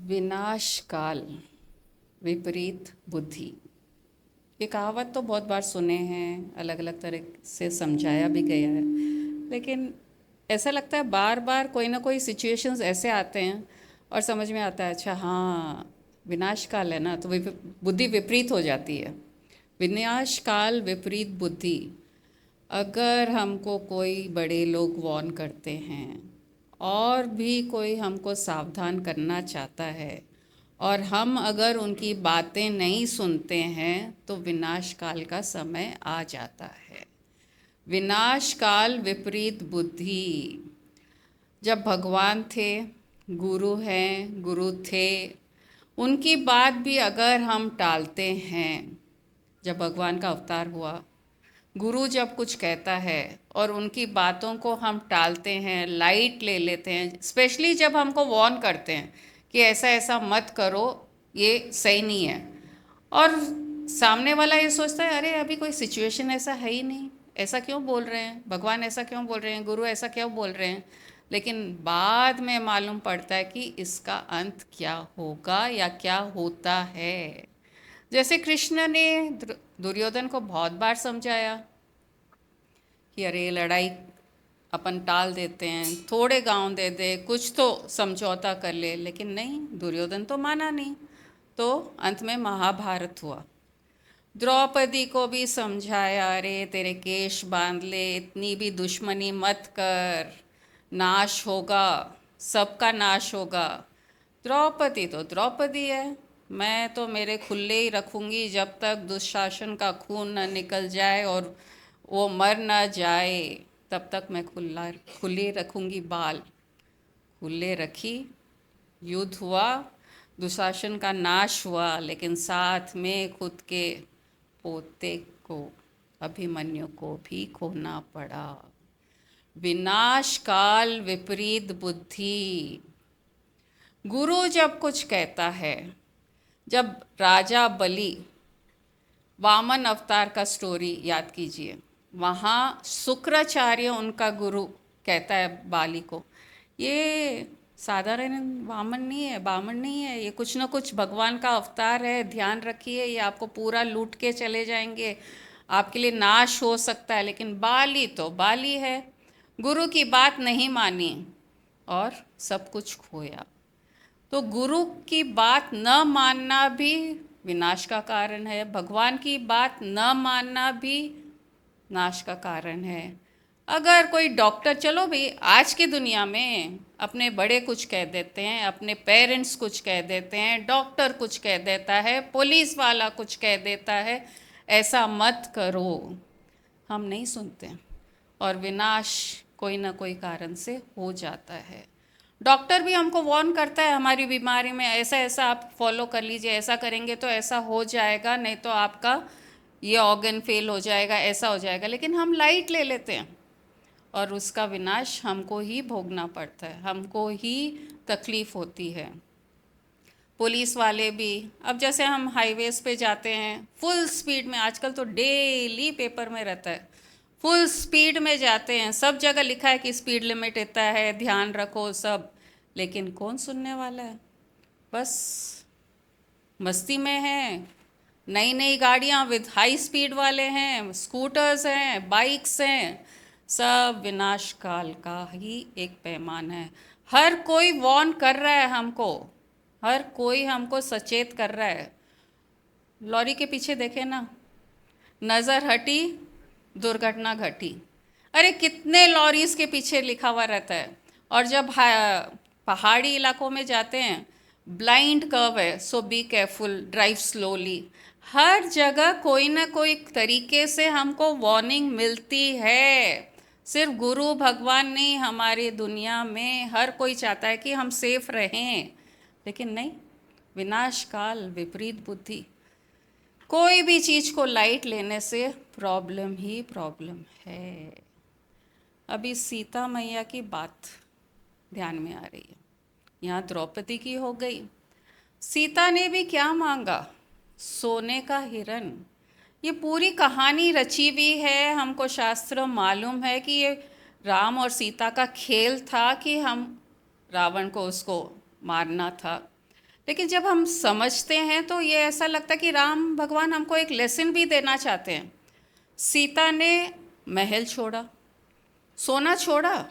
विनाश काल विपरीत बुद्धि। ये कहावत तो बहुत बार सुने हैं, अलग अलग तरह से समझाया भी गया है, लेकिन ऐसा लगता है बार बार कोई ना कोई सिचुएशंस ऐसे आते हैं और समझ में आता है, अच्छा हाँ विनाश काल है ना, तो बुद्धि विपरीत हो जाती है। विनाश काल विपरीत बुद्धि। अगर हमको कोई बड़े लोग वार्न करते हैं और भी कोई हमको सावधान करना चाहता है और हम अगर उनकी बातें नहीं सुनते हैं तो विनाश काल का समय आ जाता है। विनाश काल विपरीत बुद्धि। जब भगवान थे, गुरु हैं, गुरु थे, उनकी बात भी अगर हम टालते हैं, जब भगवान का अवतार हुआ, गुरु जब कुछ कहता है और उनकी बातों को हम टालते हैं, लाइट ले लेते हैं, स्पेशली जब हमको वार्न करते हैं कि ऐसा ऐसा मत करो, ये सही नहीं है, और सामने वाला ये सोचता है अरे अभी कोई सिचुएशन ऐसा है ही नहीं, ऐसा क्यों बोल रहे हैं भगवान, ऐसा क्यों बोल रहे हैं गुरु, ऐसा क्यों बोल रहे हैं। लेकिन बाद में मालूम पड़ता है कि इसका अंत क्या होगा या क्या होता है। जैसे कृष्ण ने दुर्योधन को बहुत बार समझाया कि अरे लड़ाई अपन टाल देते हैं, थोड़े गांव दे दे, कुछ तो समझौता कर ले, लेकिन नहीं, दुर्योधन तो माना नहीं। तो अंत में महाभारत हुआ। द्रौपदी को भी समझाया, अरे तेरे केश बांध ले, इतनी भी दुश्मनी मत कर, नाश होगा, सबका नाश होगा। द्रौपदी तो द्रौपदी है, मैं तो मेरे खुले ही रखूंगी जब तक दुशासन का खून न निकल जाए और वो मर न जाए, तब तक मैं खुली रखूंगी बाल। खुले रखी, युद्ध हुआ, दुशासन का नाश हुआ, लेकिन साथ में खुद के पोते को, अभिमन्यु को भी खोना पड़ा। विनाश काल विपरीत बुद्धि। गुरु जब कुछ कहता है, जब राजा बलि, वामन अवतार का स्टोरी याद कीजिए, वहाँ शुक्राचार्य उनका गुरु कहता है बाली को, ये साधारण वामन नहीं है, बामन नहीं है, ये कुछ ना कुछ भगवान का अवतार है, ध्यान रखिए, ये आपको पूरा लूट के चले जाएंगे, आपके लिए नाश हो सकता है। लेकिन बाली तो बाली है, गुरु की बात नहीं मानी और सब कुछ खोया। तो गुरु की बात न मानना भी विनाश का कारण है, भगवान की बात न मानना भी नाश का कारण है। अगर कोई डॉक्टर, चलो भाई आज की दुनिया में अपने बड़े कुछ कह देते हैं, अपने पेरेंट्स कुछ कह देते हैं, डॉक्टर कुछ कह देता है, पुलिस वाला कुछ कह देता है, ऐसा मत करो, हम नहीं सुनते और विनाश कोई ना कोई कारण से हो जाता है। डॉक्टर भी हमको वार्न करता है हमारी बीमारी में, ऐसा ऐसा आप फॉलो कर लीजिए, ऐसा करेंगे तो ऐसा हो जाएगा, नहीं तो आपका ये ऑर्गन फेल हो जाएगा, ऐसा हो जाएगा, लेकिन हम लाइट ले लेते हैं और उसका विनाश हमको ही भोगना पड़ता है, हमको ही तकलीफ होती है। पुलिस वाले भी, अब जैसे हम हाईवेज पे जाते हैं फुल स्पीड में, आजकल तो डेली पेपर में रहता है, फुल स्पीड में जाते हैं, सब जगह लिखा है कि स्पीड लिमिट इतना है, ध्यान रखो सब, लेकिन कौन सुनने वाला है। बस मस्ती में है, नई नई गाड़ियाँ विद हाई स्पीड वाले हैं, स्कूटर्स हैं, बाइक्स हैं, सब विनाश काल का ही एक पैमाना है। हर कोई वार्न कर रहा है हमको, हर कोई हमको सचेत कर रहा है। लॉरी के पीछे देखे ना, नज़र हटी दुर्घटना घटी, अरे कितने लॉरीज के पीछे लिखा हुआ रहता है। और जब पहाड़ी इलाकों में जाते हैं, ब्लाइंड कर्व है, सो बी केयरफुल, ड्राइव स्लोली, हर जगह कोई ना कोई तरीके से हमको वार्निंग मिलती है। सिर्फ गुरु भगवान नहीं, हमारी दुनिया में हर कोई चाहता है कि हम सेफ रहें, लेकिन नहीं, विनाश काल विपरीत बुद्धि। कोई भी चीज़ को लाइट लेने से प्रॉब्लम ही प्रॉब्लम है। अभी सीता मैया की बात ध्यान में आ रही है, यहाँ द्रौपदी की हो गई। सीता ने भी क्या मांगा, सोने का हिरन। ये पूरी कहानी रची हुई है, हमको शास्त्र मालूम है कि ये राम और सीता का खेल था कि हम रावण को उसको मारना था, लेकिन जब हम समझते हैं तो ये ऐसा लगता है कि राम भगवान हमको एक लेसन भी देना चाहते हैं। सीता ने महल छोड़ा, सोना छोड़ा,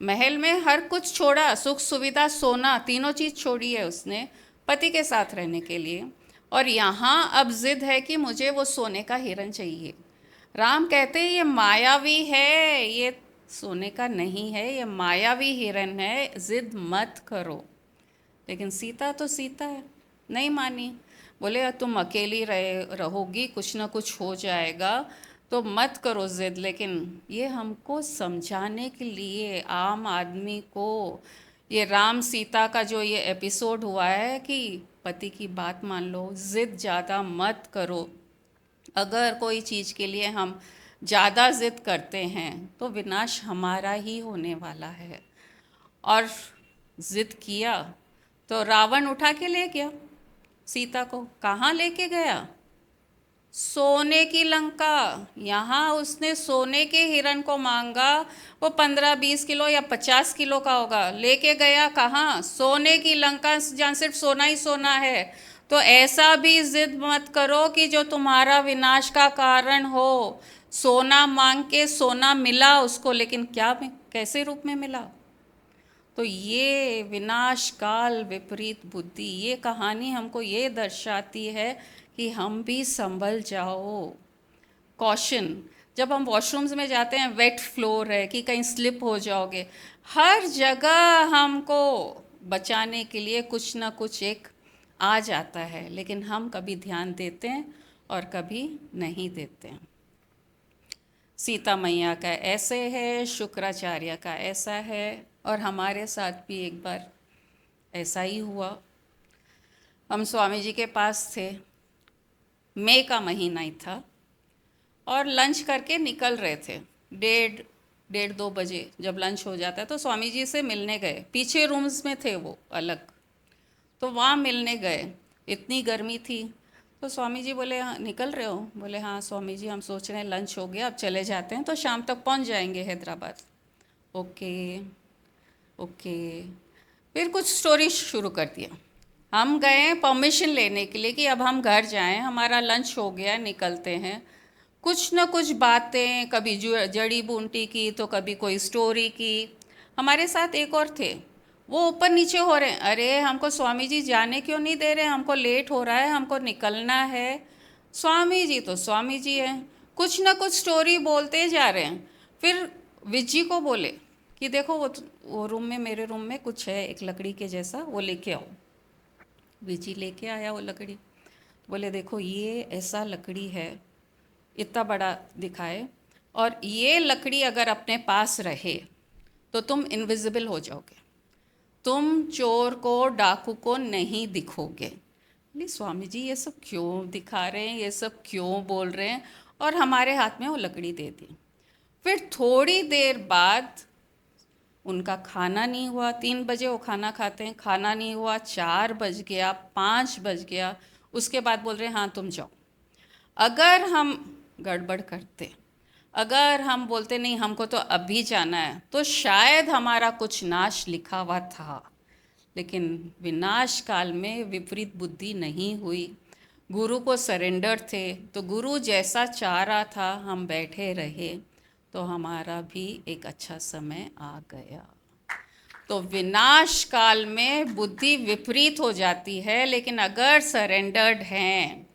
महल में हर कुछ छोड़ा, सुख सुविधा सोना तीनों चीज़ छोड़ी है उसने पति के साथ रहने के लिए। और यहाँ अब जिद है कि मुझे वो सोने का हिरण चाहिए। राम कहते हैं ये मायावी है, ये सोने का नहीं है, ये मायावी हिरण है, जिद मत करो। लेकिन सीता तो सीता है, नहीं मानी। बोले तुम अकेली रहोगी, कुछ ना कुछ हो जाएगा, तो मत करो जिद। लेकिन ये हमको समझाने के लिए, आम आदमी को, ये राम सीता का जो ये एपिसोड हुआ है कि पति की बात मान लो, जिद ज़्यादा मत करो। अगर कोई चीज़ के लिए हम ज़्यादा जिद करते हैं तो विनाश हमारा ही होने वाला है। और जिद किया तो रावण उठा के ले गया सीता को। कहाँ लेके गया? सोने की लंका। यहाँ उसने सोने के हिरण को मांगा, वो 15-20 किलो या 50 किलो का होगा, लेके गया कहाँ? सोने की लंका, जहाँ सिर्फ सोना ही सोना है। तो ऐसा भी जिद मत करो कि जो तुम्हारा विनाश का कारण हो। सोना मांग के सोना मिला उसको, लेकिन क्या कैसे रूप में मिला? तो ये विनाश काल विपरीत बुद्धि, ये कहानी हमको ये दर्शाती है कि हम भी संभल जाओ। कॉशन, जब हम वॉशरूम्स में जाते हैं, वेट फ्लोर है कि कहीं स्लिप हो जाओगे, हर जगह हमको बचाने के लिए कुछ ना कुछ एक आ जाता है, लेकिन हम कभी ध्यान देते हैं और कभी नहीं देते हैं। सीता मैया का ऐसे है, शुक्राचार्य का ऐसा है, और हमारे साथ भी एक बार ऐसा ही हुआ। हम स्वामी जी के पास थे, मई का महीना ही था, और लंच करके निकल रहे थे। 1:30-2 बजे जब लंच हो जाता है तो स्वामी जी से मिलने गए। पीछे रूम्स में थे वो अलग, तो वहाँ मिलने गए। इतनी गर्मी थी तो स्वामी जी बोले हाँ निकल रहे हो? बोले हाँ स्वामी जी, हम सोच रहे हैं लंच हो गया, अब चले जाते हैं, तो शाम तक पहुँच जाएंगे हैदराबाद। Okay okay. फिर कुछ स्टोरी शुरू कर दिया। हम गए परमिशन लेने के लिए कि अब हम घर जाएं, हमारा लंच हो गया, निकलते हैं। कुछ न कुछ बातें, कभी जड़ी बूटी की तो कभी कोई स्टोरी की। हमारे साथ एक और थे, वो ऊपर नीचे हो रहे हैं, अरे हमको स्वामी जी जाने क्यों नहीं दे रहे, हमको लेट हो रहा है, हमको निकलना है। स्वामी जी तो स्वामी जी हैं, कुछ न कुछ स्टोरी बोलते जा रहे हैं। फिर विजी को बोले कि देखो वो रूम में, मेरे रूम में कुछ है एक लकड़ी के जैसा, वो लेके आओ। विजी लेके आया वो लकड़ी। बोले देखो ये ऐसा लकड़ी है, इतना बड़ा दिखाए, और ये लकड़ी अगर अपने पास रहे तो तुम इनविजिबल हो जाओगे, तुम चोर को, डाकू को नहीं दिखोगे। बोली स्वामी जी ये सब क्यों दिखा रहे हैं, ये सब क्यों बोल रहे हैं? और हमारे हाथ में वो लकड़ी दे दी। फिर थोड़ी देर बाद उनका खाना नहीं हुआ। 3 बजे वो खाना खाते हैं, खाना नहीं हुआ। 4 बज गया, 5 बज गया, उसके बाद बोल रहे हैं हाँ तुम जाओ। अगर हम गड़बड़ करते, अगर हम बोलते नहीं हमको तो अभी जाना है, तो शायद हमारा कुछ नाश लिखा हुआ था। लेकिन विनाश काल में विपरीत बुद्धि नहीं हुई, गुरु को सरेंडर थे, तो गुरु जैसा चाह रहा था हम बैठे रहे, तो हमारा भी एक अच्छा समय आ गया। तो विनाश काल में बुद्धि विपरीत हो जाती है, लेकिन अगर सरेंडर्ड हैं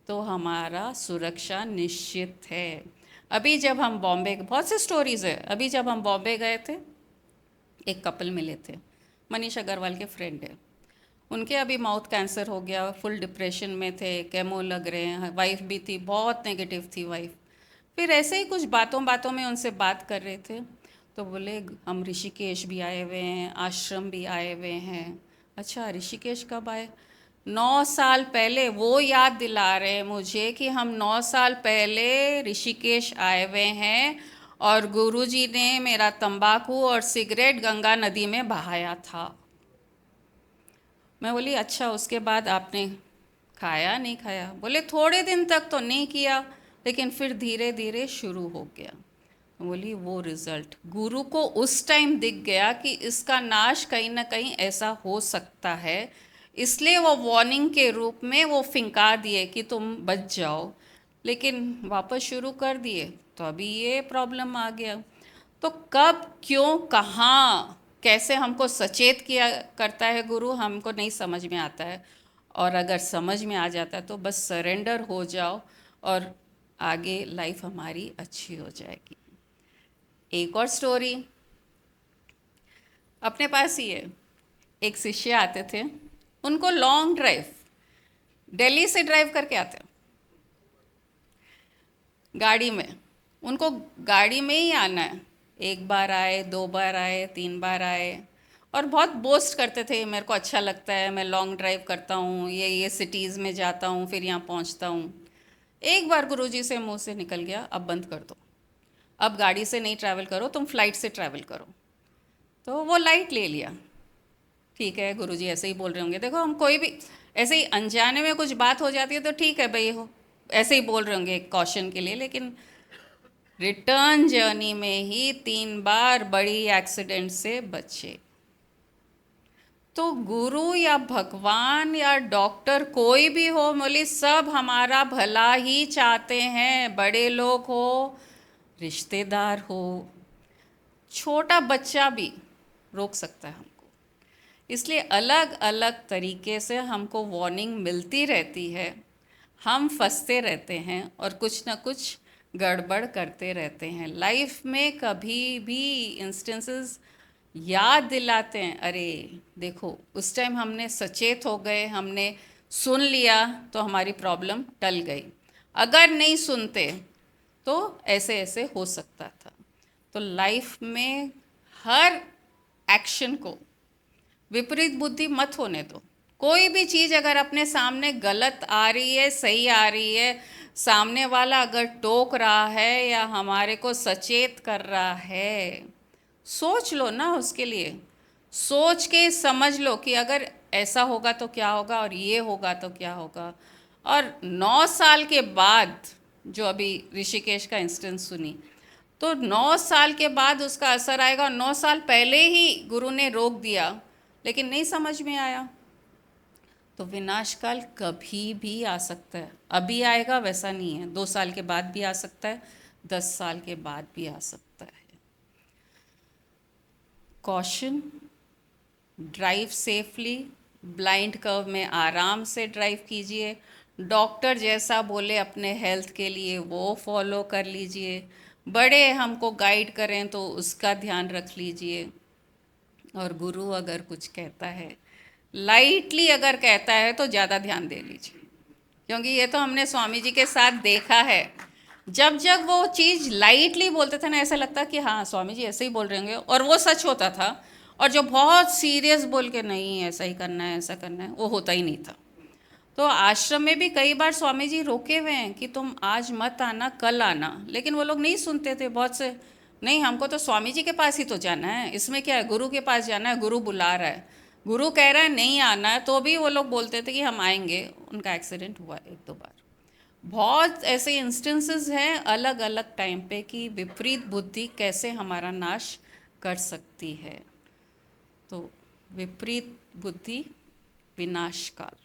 तो हमारा सुरक्षा निश्चित है। अभी जब हम बॉम्बे, बहुत से स्टोरीज़ है, अभी जब हम बॉम्बे गए थे, एक कपल मिले थे, मनीष अग्रवाल के फ्रेंड है। उनके अभी माउथ कैंसर हो गया, फुल डिप्रेशन में थे, केमो लग रहे हैं, वाइफ भी थी, बहुत नेगेटिव थी वाइफ। फिर ऐसे ही कुछ बातों बातों में उनसे बात कर रहे थे, तो बोले हम ऋषिकेश भी आए हुए हैं, आश्रम भी आए हुए हैं। अच्छा ऋषिकेश कब आए? 9 साल पहले। वो याद दिला रहे हैं मुझे कि हम 9 साल पहले ऋषिकेश आए हुए हैं, और गुरुजी ने मेरा तंबाकू और सिगरेट गंगा नदी में बहाया था। मैं बोली अच्छा उसके बाद आपने खाया नहीं खाया? बोले थोड़े दिन तक तो नहीं किया, लेकिन फिर धीरे धीरे शुरू हो गया। बोली वो रिज़ल्ट गुरु को उस टाइम दिख गया कि इसका नाश कहीं ना कहीं ऐसा हो सकता है, इसलिए वो वार्निंग के रूप में वो फिंका दिए कि तुम बच जाओ, लेकिन वापस शुरू कर दिए तो अभी ये प्रॉब्लम आ गया। तो कब, क्यों, कहाँ, कैसे हमको सचेत किया करता है गुरु, हमको नहीं समझ में आता है। और अगर समझ में आ जाता है तो बस सरेंडर हो जाओ और आगे लाइफ हमारी अच्छी हो जाएगी। एक और स्टोरी अपने पास ही है। एक शिष्य आते थे, उनको लॉन्ग ड्राइव, दिल्ली से ड्राइव करके आते गाड़ी में, उनको गाड़ी में ही आना है। एक बार आए, दो बार आए, तीन बार आए, और बहुत बोस्ट करते थे, मेरे को अच्छा लगता है, मैं लॉन्ग ड्राइव करता हूँ, ये सिटीज़ में जाता हूँ, फिर यहाँ पहुँचता हूँ। एक बार गुरुजी से मुंह से निकल गया, अब बंद कर दो, अब गाड़ी से नहीं ट्रैवल करो, तुम फ्लाइट से ट्रैवल करो। तो वो लाइट ले लिया, ठीक है गुरुजी ऐसे ही बोल रहे होंगे। देखो, हम कोई भी ऐसे ही अनजाने में कुछ बात हो जाती है तो ठीक है भाई, हो ऐसे ही बोल रहे होंगे कॉशन के लिए, लेकिन रिटर्न जर्नी में ही 3 बार बड़ी एक्सीडेंट से बचे। तो गुरु या भगवान या डॉक्टर कोई भी हो, बोली सब हमारा भला ही चाहते हैं। बड़े लोग हो, रिश्तेदार हो, छोटा बच्चा भी रोक सकता है हमको। इसलिए अलग अलग तरीके से हमको वार्निंग मिलती रहती है, हम फंसते रहते हैं और कुछ ना कुछ गड़बड़ करते रहते हैं। लाइफ में कभी भी इंस्टेंसेस याद दिलाते हैं, अरे देखो उस टाइम हमने सचेत हो गए, हमने सुन लिया तो हमारी प्रॉब्लम टल गई, अगर नहीं सुनते तो ऐसे ऐसे हो सकता था। तो लाइफ में हर एक्शन को विपरीत बुद्धि मत होने दो। कोई भी चीज़ अगर अपने सामने गलत आ रही है, सही आ रही है, सामने वाला अगर टोक रहा है या हमारे को सचेत कर रहा है, सोच लो ना उसके लिए। सोच के समझ लो कि अगर ऐसा होगा तो क्या होगा और ये होगा तो क्या होगा। और 9 साल के बाद, जो अभी ऋषिकेश का इंस्टेंस सुनी, तो 9 साल के बाद उसका असर आएगा। 9 साल पहले ही गुरु ने रोक दिया, लेकिन नहीं समझ में आया। तो विनाशकाल कभी भी आ सकता है, अभी आएगा वैसा नहीं है, 2 साल के बाद भी आ सकता है, 10 साल के बाद भी आ सकता है। Caution, drive safely, blind curve में आराम से ड्राइव कीजिए। डॉक्टर जैसा बोले अपने हेल्थ के लिए वो फॉलो कर लीजिए। बड़े हमको गाइड करें तो उसका ध्यान रख लीजिए। और गुरु अगर कुछ कहता है, लाइटली अगर कहता है तो ज़्यादा ध्यान दे लीजिए, क्योंकि ये तो हमने स्वामी जी के साथ देखा है। जब जब वो चीज़ लाइटली बोलते थे ना, ऐसा लगता कि हाँ स्वामी जी ऐसे ही बोल रहे होंगे, और वो सच होता था। और जो बहुत सीरियस बोल के नहीं ऐसा ही करना है, ऐसा करना है, वो होता ही नहीं था। तो आश्रम में भी कई बार स्वामी जी रोके हुए हैं कि तुम आज मत आना, कल आना, लेकिन वो लोग नहीं सुनते थे बहुत से। नहीं, हमको तो स्वामी जी के पास ही तो जाना है, इसमें क्या है, गुरु के पास जाना है, गुरु बुला रहा है, गुरु कह रहा है नहीं आना है, तो भी वो लोग बोलते थे कि हम आएंगे। उनका एक्सीडेंट हुआ 1-2 बार। बहुत ऐसे इंस्टेंसेस हैं अलग अलग टाइम पे कि विपरीत बुद्धि कैसे हमारा नाश कर सकती है। तो विपरीत बुद्धि, विनाशकाल,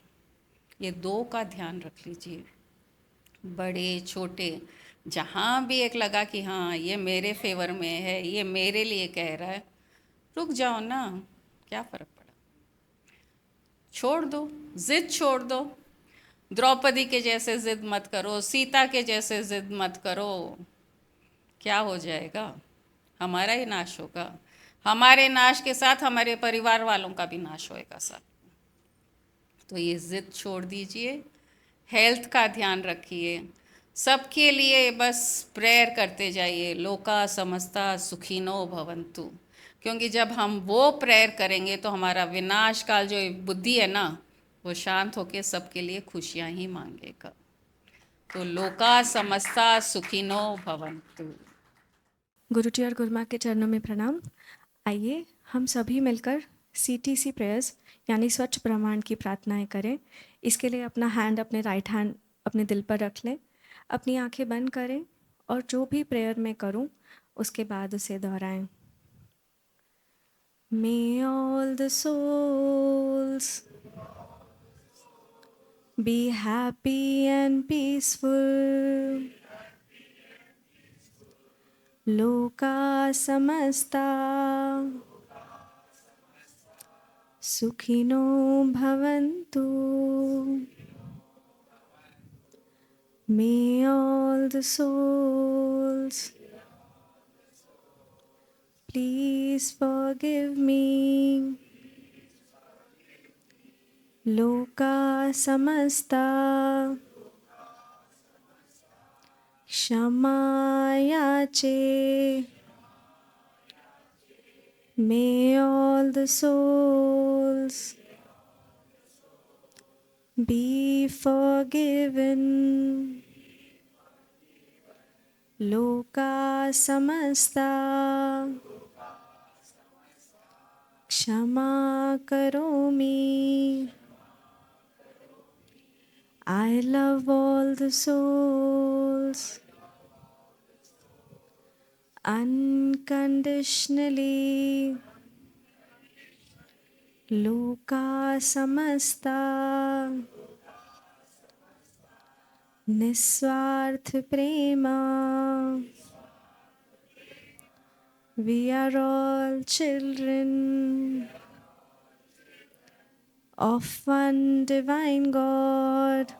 ये 2 का ध्यान रख लीजिए। बड़े छोटे जहाँ भी एक लगा कि हाँ ये मेरे फेवर में है, ये मेरे लिए कह रहा है, रुक जाओ ना, क्या फ़र्क पड़ा, छोड़ दो, ज़िद छोड़ दो। द्रौपदी के जैसे ज़िद मत करो, सीता के जैसे ज़िद मत करो, क्या हो जाएगा, हमारा ही नाश होगा। हमारे नाश के साथ हमारे परिवार वालों का भी नाश होएगा साथ। तो ये ज़िद छोड़ दीजिए, हेल्थ का ध्यान रखिए, सबके लिए बस प्रेयर करते जाइए, लोका समस्ता सुखिनो भवन्तु। क्योंकि जब हम वो प्रेयर करेंगे तो हमारा विनाश काल जो बुद्धि है ना, वो शांत होके सबके लिए खुशियाँ ही मांगेगा। तो लोका समस्ता सुखिनो भवन्तु। गुरु जी और गुरु माँ के चरणों में प्रणाम। आइए हम सभी मिलकर CTC प्रेयर्स यानी स्वच्छ ब्रह्मांड की प्रार्थनाएं करें। इसके लिए अपना हैंड, अपने राइट हैंड अपने दिल पर रख लें, अपनी आंखें बंद करें और जो भी प्रेयर मैं करूं उसके बाद उसे दोहराएं। May all the souls Be happy and peaceful. Loka samasta sukhino bhavantu. May all the souls please forgive me. Loka samasta Shamayache. May all the souls be forgiven. Loka samasta Kshama karomi. I love all the souls unconditionally. Loka samasta Niswarth prema. We are all children of one divine God.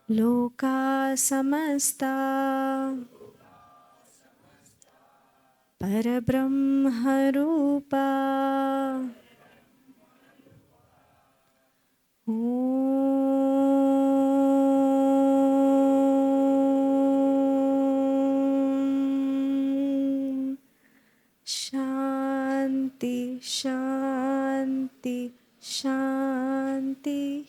Loka samasta Parabrahma Rupa. Om Shanti Shanti Shanti.